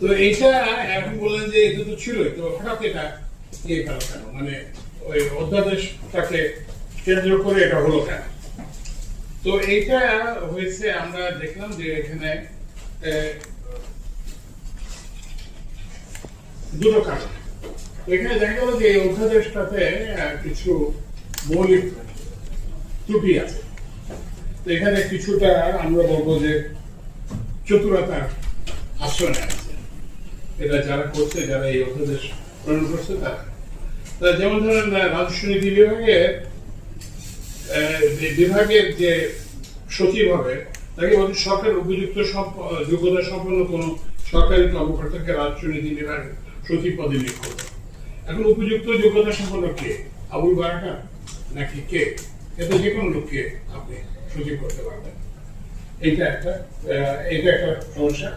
তো এইটা এখন বললেন যে এটা তো ছিলই, তো হঠাৎ এটা ইয়ে গেল কেন, মানে ওই অধ্যাদেশটাকে কেন্দ্র করে এটা হলো কেন? তো এইটা হয়েছে, আমরা দেখলাম যে এখানে দুটো কারণ। এখানে দেখা গেল যে এই অধ্যাদেশটাতে কিছু মৌলিক ত্রুটি আছে। তো এখানে কিছুটা আমরা বলবো যে চতুরতার আশ্রয় নেয় এটা যারা করছে, যারা এই অধ্যাদেশ প্রণয়ন করছে তারা। যেমন ধরেন রাজস্ব নীতি বিভাগের যে সচিব হবে তাকে বলছে সরকার উপযুক্ত যোগ্যতা সম্পন্ন কোন সরকারি কর্মকর্তাকে রাজস্ব নীতি বিভাগের সচিব পদে নিয়োগ করবে। এখন উপযুক্ত যোগ্যতা সম্পন্ন কে? আবুল বারাকা নাকি কে? এতে যে কোনো লোককে আপনি সচিব করতে পারবেন। এইটা একটা সমস্যা।